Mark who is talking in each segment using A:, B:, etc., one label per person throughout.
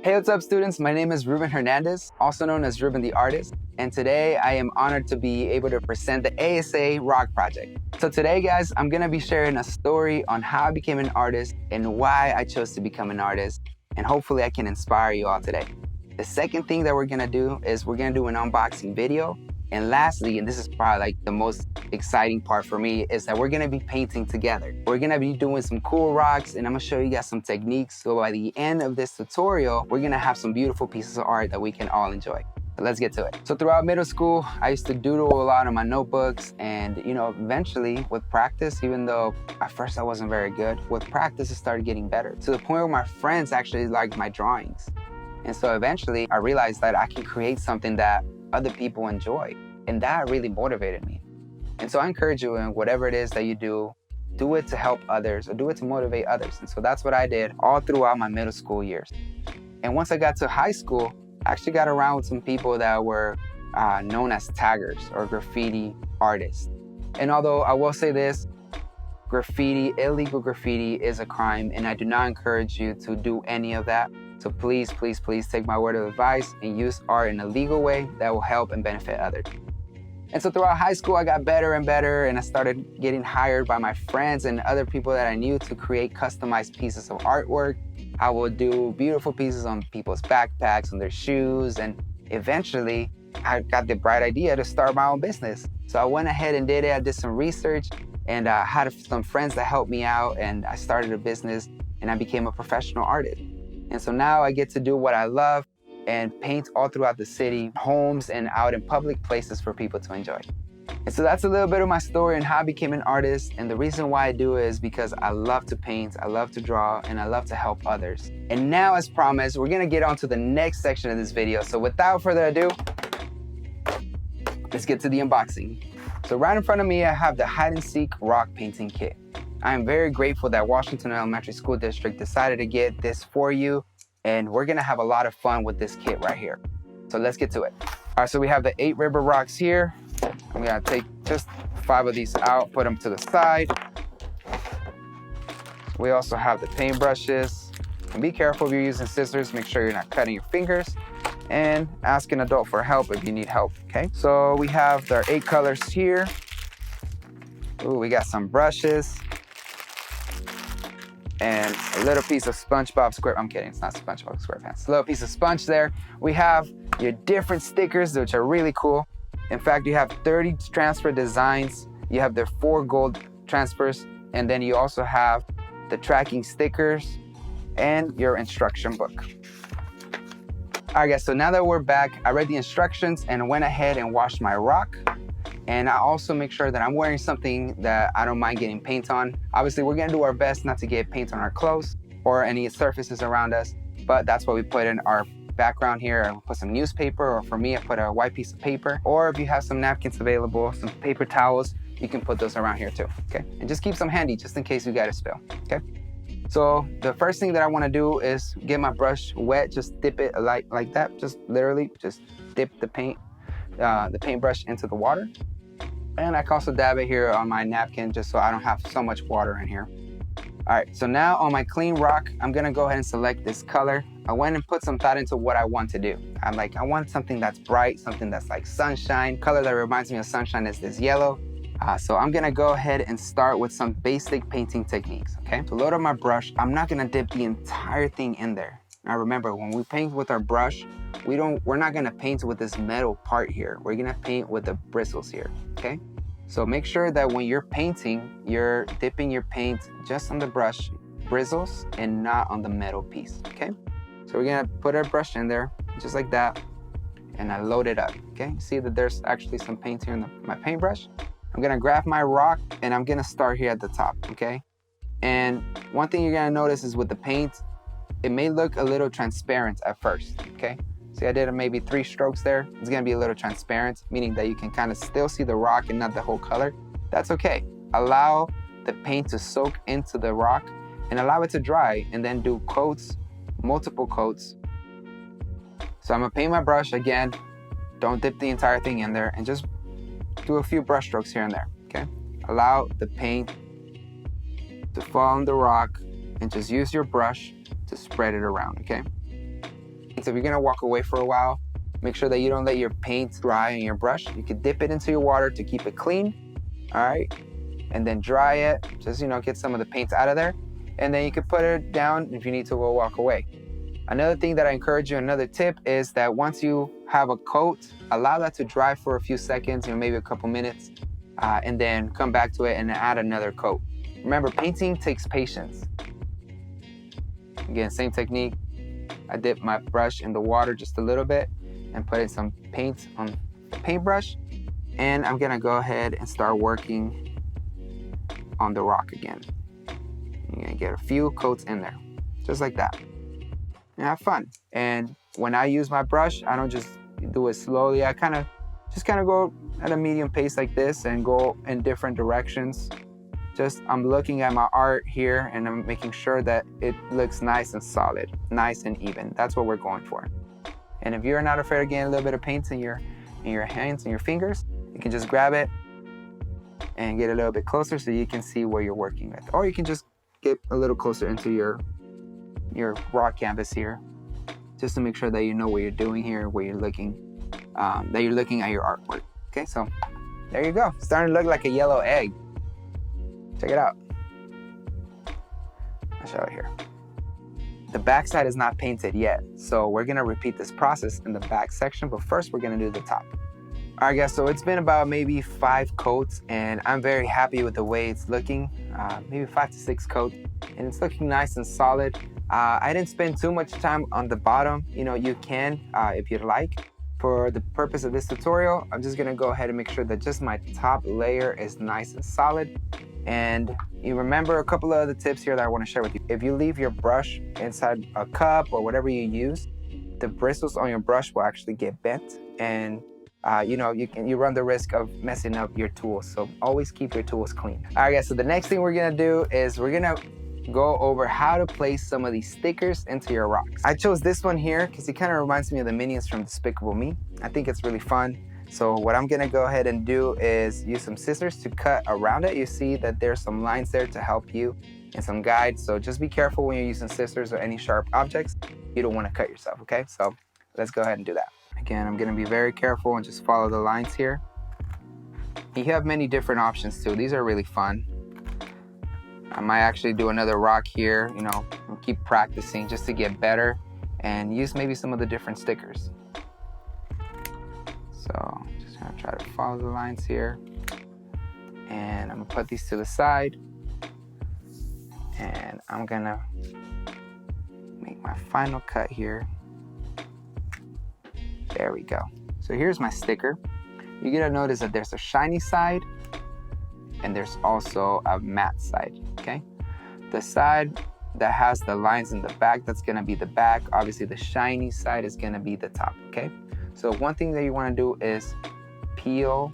A: Hey, what's up students? My name is Ruben Hernandez, also known as Ruben the Artist, and today I am honored to be able to present the ASA Rocks Project. So today guys, I'm gonna be sharing a story on how I became an artist and why I chose to become an artist, and hopefully I can inspire you all today. The second thing that we're gonna do is we're gonna do an unboxing video. And lastly, and this is probably like the most exciting part for me, is that we're gonna be painting together. We're gonna be doing some cool rocks, and I'm gonna show you guys some techniques. So by the end of this tutorial, we're gonna have some beautiful pieces of art that we can all enjoy. So let's get to it. So throughout middle school, I used to doodle a lot on my notebooks, and eventually with practice, even though at first I wasn't very good, with practice it started getting better, to the point where my friends actually liked my drawings. And so eventually I realized that I can create something that other people enjoy. And that really motivated me. And so I encourage you, in whatever it is that you do it to help others or do it to motivate others. And so that's what I did all throughout my middle school years. And once I got to high school, I actually got around with some people that were known as taggers or graffiti artists. And although I will say this, illegal graffiti is a crime, and I do not encourage you to do any of that. So please, please, please take my word of advice and use art in a legal way that will help and benefit others. And so throughout high school, I got better and better, and I started getting hired by my friends and other people that I knew to create customized pieces of artwork. I would do beautiful pieces on people's backpacks, on their shoes, and eventually I got the bright idea to start my own business. So I went ahead and did it. I did some research, and I had some friends that helped me out, and I started a business, and I became a professional artist. And so now I get to do what I love and paint all throughout the city, homes, and out in public places for people to enjoy. And so that's a little bit of my story and how I became an artist. And the reason why I do it is because I love to paint, I love to draw, and I love to help others. And now, as promised, we're gonna get on to the next section of this video. So without further ado, let's get to the unboxing. So right in front of me, I have the hide and seek rock painting kit. I am very grateful that Washington Elementary School District decided to get this for you, and we're gonna have a lot of fun with this kit right here. So let's get to it. All right, so we have the 8 river rocks here. I'm gonna take just 5 of these out, put them to the side. We also have the paint brushes. And be careful if you're using scissors, make sure you're not cutting your fingers. And ask an adult for help if you need help, okay? So we have our 8 colors here. Ooh, we got some brushes. And a little piece of SpongeBob Square, I'm kidding, it's not SpongeBob SquarePants. A little piece of sponge there. We have your different stickers, which are really cool. In fact, you have 30 transfer designs. You have their 4 gold transfers, and then you also have the tracking stickers and your instruction book. All right guys, so now that we're back, I read the instructions and went ahead and washed my rock. And I also make sure that I'm wearing something that I don't mind getting paint on. Obviously, we're gonna do our best not to get paint on our clothes or any surfaces around us, but that's what we put in our background here. I put some newspaper, or for me, I put a white piece of paper, or if you have some napkins available, some paper towels, you can put those around here too, okay? And just keep some handy just in case you got a spill, okay? So the first thing that I wanna do is get my brush wet, just dip it like that, just literally just dip the paintbrush into the water. And I can also dab it here on my napkin just so I don't have so much water in here. All right, so now on my clean rock, I'm gonna go ahead and select this color. I went and put some thought into what I want to do. I want something that's bright, something that's like sunshine. Color that reminds me of sunshine is this yellow. So I'm gonna go ahead and start with some basic painting techniques, okay? To load up my brush, I'm not gonna dip the entire thing in there. Now remember, when we paint with our brush, we're not gonna paint with this metal part here. We're gonna paint with the bristles here, okay? So make sure that when you're painting, you're dipping your paint just on the brush bristles and not on the metal piece, okay? So we're gonna put our brush in there, just like that, and I load it up, okay? See that there's actually some paint here in my paintbrush. I'm gonna grab my rock and I'm gonna start here at the top, okay? And one thing you're gonna notice is with the paint, it may look a little transparent at first, okay? See, I did maybe 3 strokes there. It's gonna be a little transparent, meaning that you can kind of still see the rock and not the whole color. That's okay. Allow the paint to soak into the rock and allow it to dry, and then do coats, multiple coats. So I'm gonna paint my brush again. Don't dip the entire thing in there, and just do a few brush strokes here and there, okay? Allow the paint to fall on the rock and just use your brush to spread it around, okay? So if you're gonna walk away for a while, make sure that you don't let your paint dry on your brush. You can dip it into your water to keep it clean, all right? And then dry it, just, get some of the paint out of there. And then you can put it down if you need to go walk away. Another thing that I encourage you, another tip, is that once you have a coat, allow that to dry for a few seconds, maybe a couple minutes, and then come back to it and add another coat. Remember, painting takes patience. Again, same technique. I dip my brush in the water just a little bit and put in some paint on the paintbrush. And I'm gonna go ahead and start working on the rock again. You're gonna get a few coats in there, just like that. And have fun. And when I use my brush, I don't just do it slowly. I just go at a medium pace like this and go in different directions. I'm looking at my art here and I'm making sure that it looks nice and solid, nice and even. That's what we're going for. And if you're not afraid of getting a little bit of paint in your hands and your fingers, you can just grab it and get a little bit closer so you can see where you're working with. Or you can just get a little closer into your raw canvas here, just to make sure that you know what you're doing here, where you're looking, that you're looking at your artwork. Okay, so there you go. It's starting to look like a yellow egg. Check it out. I'll show it here. The back side is not painted yet, so we're gonna repeat this process in the back section, but first we're gonna do the top. All right, guys, so it's been about maybe 5 coats, and I'm very happy with the way it's looking, maybe 5 to 6 coats, and it's looking nice and solid. I didn't spend too much time on the bottom. You can, if you'd like. For the purpose of this tutorial, I'm just gonna go ahead and make sure that just my top layer is nice and solid. And you remember a couple of other tips here that I wanna share with you. If you leave your brush inside a cup or whatever you use, the bristles on your brush will actually get bent, and you run the risk of messing up your tools. So always keep your tools clean. All right, guys, so the next thing we're gonna do is we're gonna go over how to place some of these stickers into your rocks. I chose this one here because it kind of reminds me of the minions from Despicable Me. I think it's really fun. So what I'm gonna go ahead and do is use some scissors to cut around it. You see that there's some lines there to help you and some guides. So just be careful when you're using scissors or any sharp objects. You don't wanna cut yourself, okay? So let's go ahead and do that. Again, I'm gonna be very careful and just follow the lines here. You have many different options too. These are really fun. I might actually do another rock here, and keep practicing just to get better and use maybe some of the different stickers. So just gonna try to follow the lines here. And I'm gonna put these to the side. And I'm gonna make my final cut here. There we go. So here's my sticker. You're gonna notice that there's a shiny side and there's also a matte side, okay? The side that has the lines in the back, that's gonna be the back. Obviously the shiny side is gonna be the top, okay? So one thing that you wanna do is peel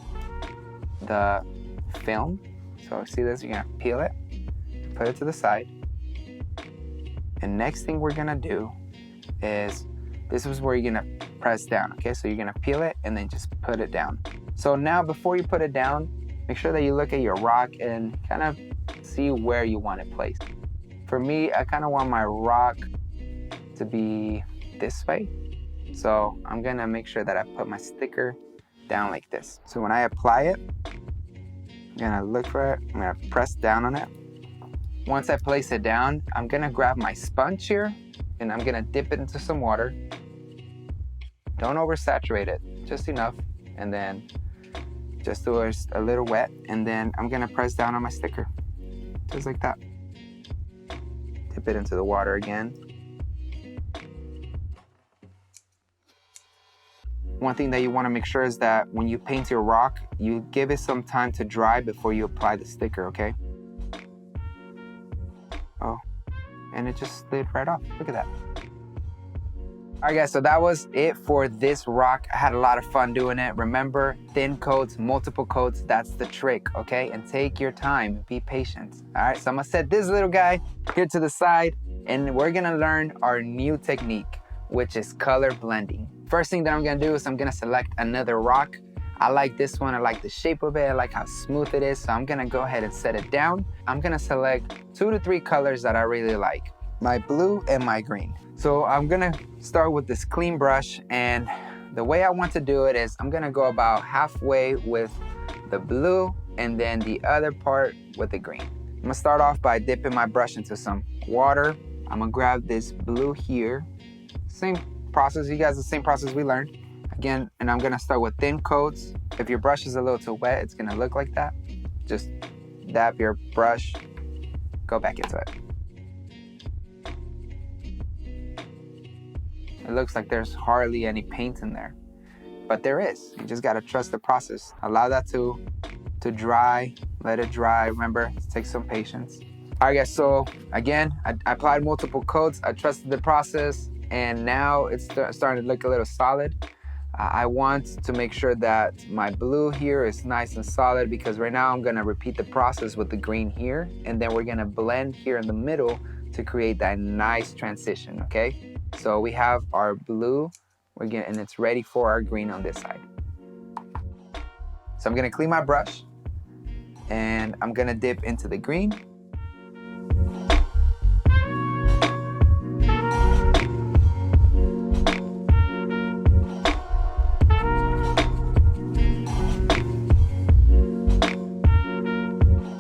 A: the film. So see this, you're gonna peel it, put it to the side. And next thing we're gonna do is, this is where you're gonna press down, okay? So you're gonna peel it and then just put it down. So now before you put it down, make sure that you look at your rock and kind of see where you want it placed. For me, I kind of want my rock to be this way. So I'm gonna make sure that I put my sticker down like this. So when I apply it, I'm gonna look for it, I'm gonna press down on it. Once I place it down, I'm gonna grab my sponge here and I'm gonna dip it into some water. Don't oversaturate it, just enough. And then just do it a little wet, and then I'm gonna press down on my sticker, just like that. Dip it into the water again. One thing that you wanna make sure is that when you paint your rock, you give it some time to dry before you apply the sticker, okay? Oh, and it just slid right off, look at that. All right, guys, so that was it for this rock. I had a lot of fun doing it. Remember, thin coats, multiple coats, that's the trick, okay? And take your time, be patient. All right, so I'm gonna set this little guy here to the side, and we're gonna learn our new technique, which is color blending. First thing that I'm gonna do is I'm gonna select another rock. I like this one, I like the shape of it, I like how smooth it is, so I'm gonna go ahead and set it down. I'm gonna select 2 to 3 colors that I really like. my blue and my green. So I'm gonna start with this clean brush, and the way I want to do it is I'm gonna go about halfway with the blue and then the other part with the green. I'm gonna start off by dipping my brush into some water. I'm gonna grab this blue here. Same process, you guys, the same process we learned. Again, and I'm gonna start with thin coats. If your brush is a little too wet, it's gonna look like that. Just dab your brush, go back into it. It looks like there's hardly any paint in there, but there is. You just gotta trust the process. Allow that to dry, let it dry. Remember, it takes some patience. All right guys, so again, I applied multiple coats. I trusted the process, and now it's starting to look a little solid. I want to make sure that my blue here is nice and solid, because right now I'm gonna repeat the process with the green here, and then we're gonna blend here in the middle to create that nice transition, okay? So we have our blue, and it's ready for our green on this side. So I'm gonna clean my brush, and I'm gonna dip into the green.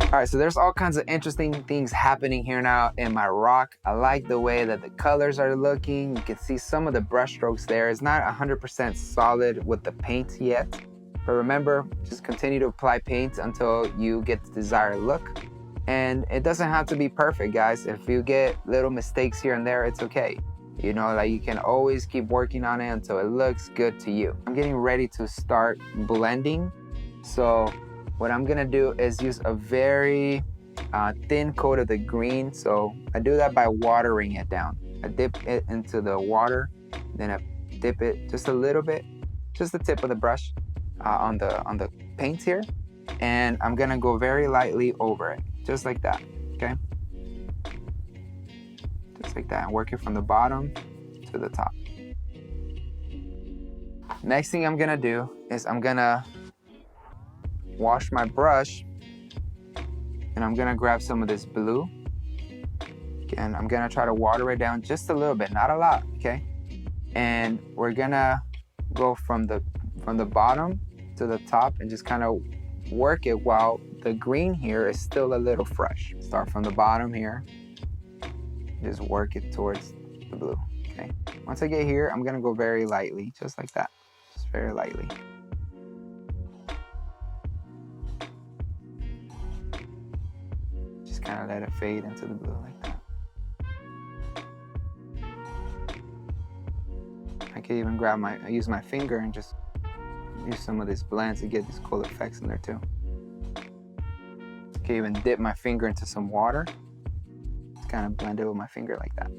A: All right, so there's all kinds of interesting things happening here now in my rock. I like the way that the colors are looking. You can see some of the brush strokes there. It's not 100% solid with the paint yet, but remember, just continue to apply paint until you get the desired look. And it doesn't have to be perfect, guys. If you get little mistakes here and there, it's okay. You know, like, you can always keep working on it until it looks good to you. I'm getting ready to start blending. So what I'm gonna do is use a very thin coat of the green. So I do that by watering it down. I dip it into the water, then I dip it just a little bit, just the tip of the brush on the paint here. And I'm gonna go very lightly over it, just like that, okay? Just like that, and work it from the bottom to the top. Next thing I'm gonna do is I'm gonna wash my brush, and I'm gonna grab some of this blue. Again, I'm gonna try to water it down just a little bit, not a lot, okay? And we're gonna go from the bottom to the top and just kind of work it while the green here is still a little fresh. Start from the bottom here, just work it towards the blue, okay? Once I get here, I'm gonna go very lightly, just like that, just very lightly. Kind of let it fade into the blue like that. I can even use my finger and just use some of these blends to get these cool effects in there too. I can even dip my finger into some water. Just kind of blend it with my finger like that.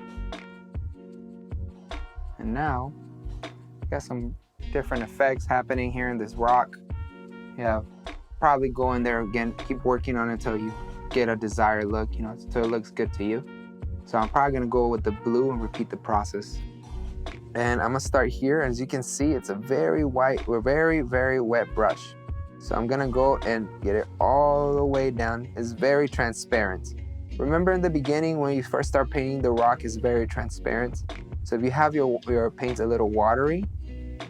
A: And now, we got some different effects happening here in this rock. Yeah, probably go in there again, keep working on it until you get a desired look, you know, until it looks good to you. So I'm probably gonna go with the blue and repeat the process. And I'm gonna start here. As you can see, it's a very white, or very, very wet brush. So I'm gonna go and get it all the way down. It's very transparent. Remember in the beginning when you first start painting, the rock is very transparent. So if you have your paint a little watery,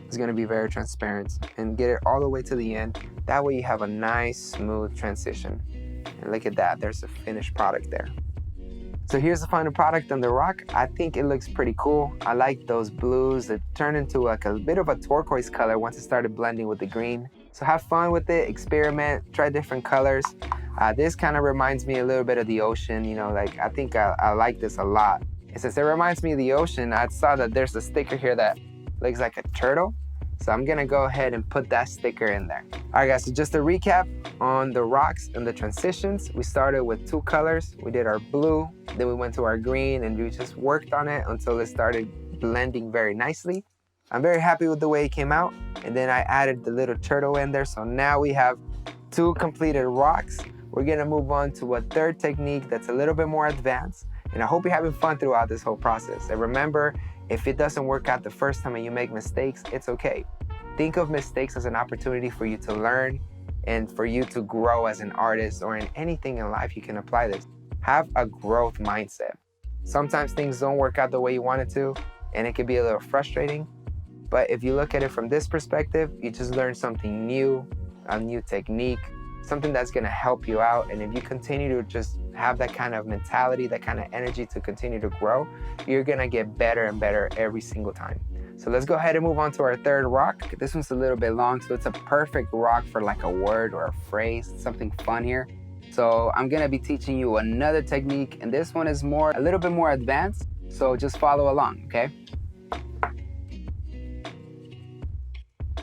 A: it's gonna be very transparent. And get it all the way to the end. That way you have a nice, smooth transition. And look at that, there's a finished product there. So here's the final product on the rock. I think it looks pretty cool. I like those blues that turn into like a bit of a turquoise color once it started blending with the green. So have fun with it, experiment, try different colors. This kind of reminds me a little bit of the ocean, you know, like I think I like this a lot. And since it reminds me of the ocean, I saw that there's a sticker here that looks like a turtle. So I'm gonna go ahead and put that sticker in there. All right guys, so just a recap on the rocks and the transitions. We started with 2 colors. We did our blue, then we went to our green, and we just worked on it until it started blending very nicely. I'm very happy with the way it came out. And then I added the little turtle in there. So now we have 2 completed rocks. We're gonna move on to a 3rd technique that's a little bit more advanced. And I hope you're having fun throughout this whole process. And remember, if it doesn't work out the first time and you make mistakes, it's okay. Think of mistakes as an opportunity for you to learn and for you to grow as an artist, or in anything in life you can apply this. Have a growth mindset. Sometimes things don't work out the way you want it to, and it can be a little frustrating. But if you look at it from this perspective, you just learn something new, a new technique, something that's gonna help you out. And if you continue to just have that kind of mentality, that kind of energy to continue to grow, you're gonna get better and better every single time. So let's go ahead and move on to our third rock. This one's a little bit long, so it's a perfect rock for like a word or a phrase, something fun here. So I'm gonna be teaching you another technique, and this one is a little bit more advanced, so just follow along, okay?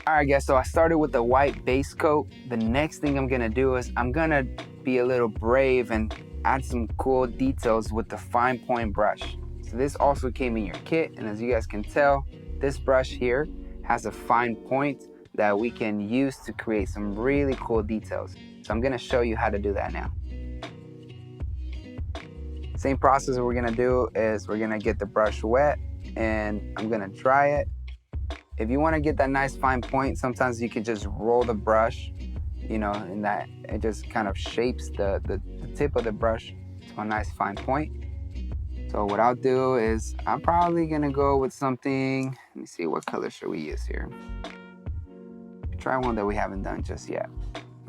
A: All right, guys, so I started with the white base coat. The next thing I'm gonna do is I'm gonna be a little brave and add some cool details with the fine point brush. So this also came in your kit, and as you guys can tell, this brush here has a fine point that we can use to create some really cool details. So I'm gonna show you how to do that now. Same process we're gonna do is we're gonna get the brush wet and I'm gonna dry it. If you wanna get that nice fine point, sometimes you can just roll the brush, you know, and that it just kind of shapes the tip of the brush to a nice fine point. So what I'll do is I'm probably gonna go with something, let me see, what color should we use here? Try one that we haven't done just yet.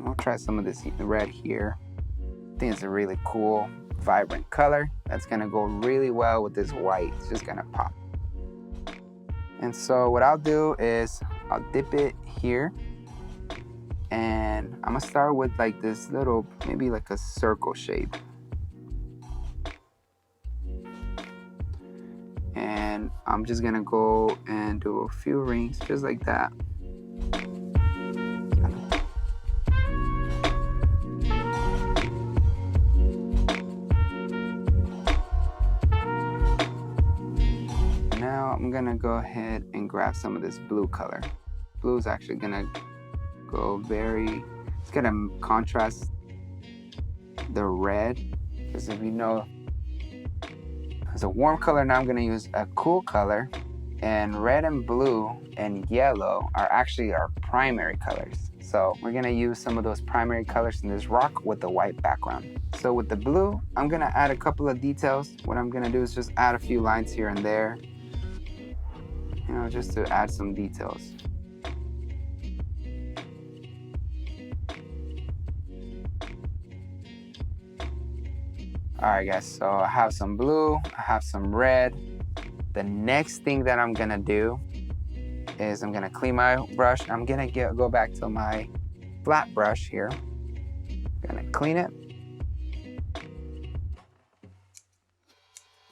A: I'll try some of this red here. I think it's a really cool, vibrant color that's gonna go really well with this white. It's just gonna pop. And so what I'll do is I'll dip it here, and I'm gonna start with like this little, maybe like a circle shape. And I'm just gonna go and do a few rings just like that. Now I'm gonna go ahead and grab some of this blue color. Blue is actually gonna go it's gonna contrast the red, because if you know, as a warm color, now I'm gonna use a cool color, and red and blue and yellow are actually our primary colors. So we're gonna use some of those primary colors in this rock with the white background. So with the blue, I'm gonna add a couple of details. What I'm gonna do is just add a few lines here and there, you know, just to add some details. All right, guys, so I have some blue, I have some red. The next thing that I'm gonna do is I'm gonna clean my brush. I'm gonna go back to my flat brush here. I'm gonna clean it.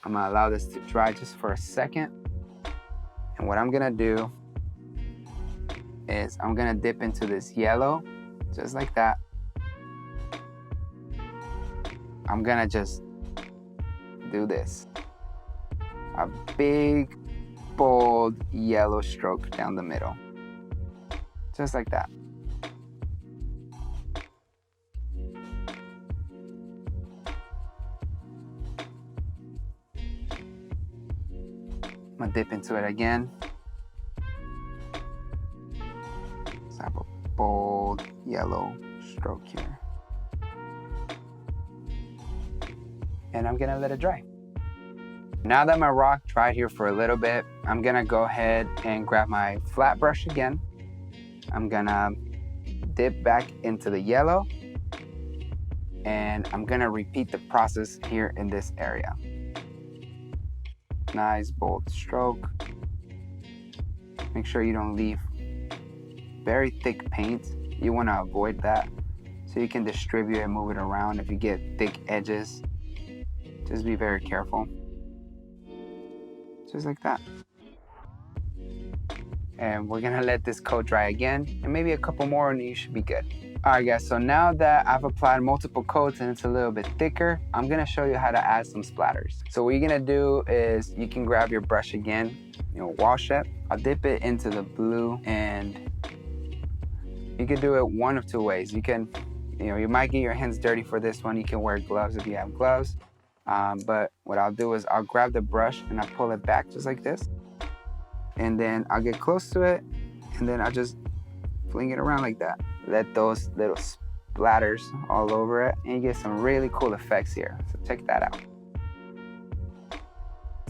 A: I'm gonna allow this to dry just for a second. And what I'm gonna do is I'm gonna dip into this yellow, just like that. I'm gonna just do this. A big, bold yellow stroke down the middle. Just like that. I'm gonna dip into it again. Let's have a bold yellow stroke here. And I'm gonna let it dry. Now that my rock dried here for a little bit, I'm gonna go ahead and grab my flat brush again. I'm gonna dip back into the yellow, and I'm gonna repeat the process here in this area. Nice bold stroke. Make sure you don't leave very thick paint. You wanna avoid that so you can distribute and move it around. If you get thick edges, just be very careful. Just like that. And we're gonna let this coat dry again, and maybe a couple more and you should be good. All right, guys, so now that I've applied multiple coats and it's a little bit thicker, I'm gonna show you how to add some splatters. So what you're gonna do is you can grab your brush again, you know, wash it. I'll dip it into the blue, and you can do it one of two ways. You can, you know, you might get your hands dirty for this one. You can wear gloves if you have gloves. But what I'll do is I'll grab the brush and I pull it back just like this. And then I'll get close to it, and then I'll just fling it around like that. Let those little splatters all over it, and you get some really cool effects here. So check that out.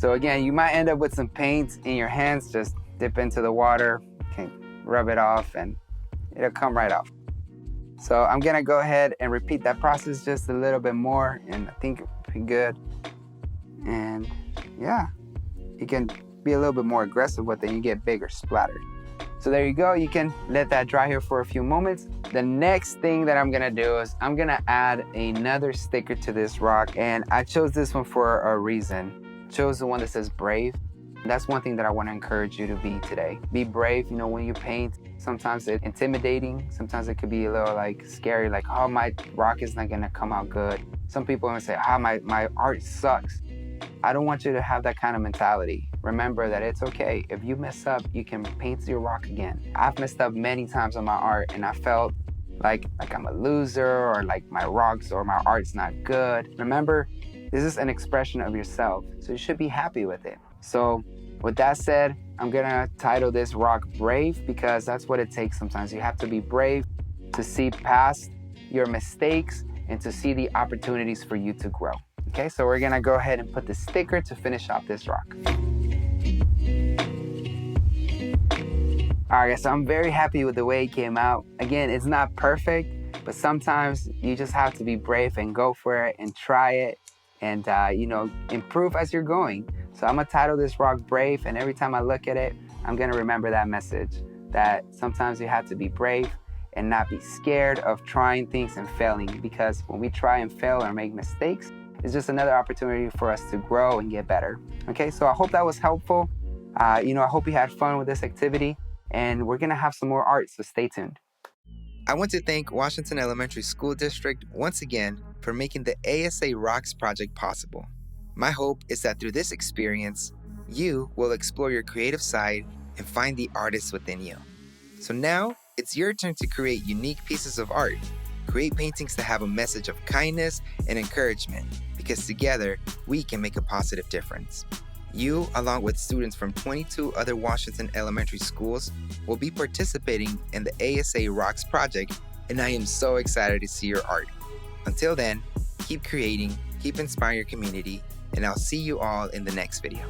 A: So again, you might end up with some paint in your hands. Just dip into the water, can rub it off, and it'll come right off. So I'm gonna go ahead and repeat that process just a little bit more, and I think it'll be good. And yeah, you can be a little bit more aggressive with it and you get bigger splatter. So there you go. You can let that dry here for a few moments. The next thing that I'm gonna do is I'm gonna add another sticker to this rock, and I chose this one for a reason. I chose the one that says brave. That's one thing that I want to encourage you to be today. Be brave. You know, when you paint, sometimes it's intimidating. Sometimes it could be a little like scary, like, oh, my rock is not gonna come out good. Some people are gonna say, oh, my art sucks. I don't want you to have that kind of mentality. Remember that it's okay. If you mess up, you can paint your rock again. I've messed up many times on my art, and I felt like I'm a loser, or like my rocks or my art's not good. Remember, this is an expression of yourself, so you should be happy with it. So with that said, I'm gonna title this rock Brave, because that's what it takes sometimes. You have to be brave to see past your mistakes and to see the opportunities for you to grow. Okay, so we're gonna go ahead and put the sticker to finish off this rock. All right, so I'm very happy with the way it came out. Again, it's not perfect, but sometimes you just have to be brave and go for it and try it, and you know, improve as you're going. So I'm gonna title this rock Brave, and every time I look at it, I'm gonna remember that message, that sometimes you have to be brave and not be scared of trying things and failing, because when we try and fail or make mistakes, it's just another opportunity for us to grow and get better. Okay, so I hope that was helpful. You know, I hope you had fun with this activity, and we're gonna have some more art, so stay tuned. I want to thank Washington Elementary School District once again for making the ASA Rocks Project possible. My hope is that through this experience, you will explore your creative side and find the artist within you. So now, it's your turn to create unique pieces of art. Create paintings that have a message of kindness and encouragement, because together, we can make a positive difference. You, along with students from 22 other Washington elementary schools, will be participating in the ASA Rocks Project, and I am so excited to see your art. Until then, keep creating, keep inspiring your community, and I'll see you all in the next video.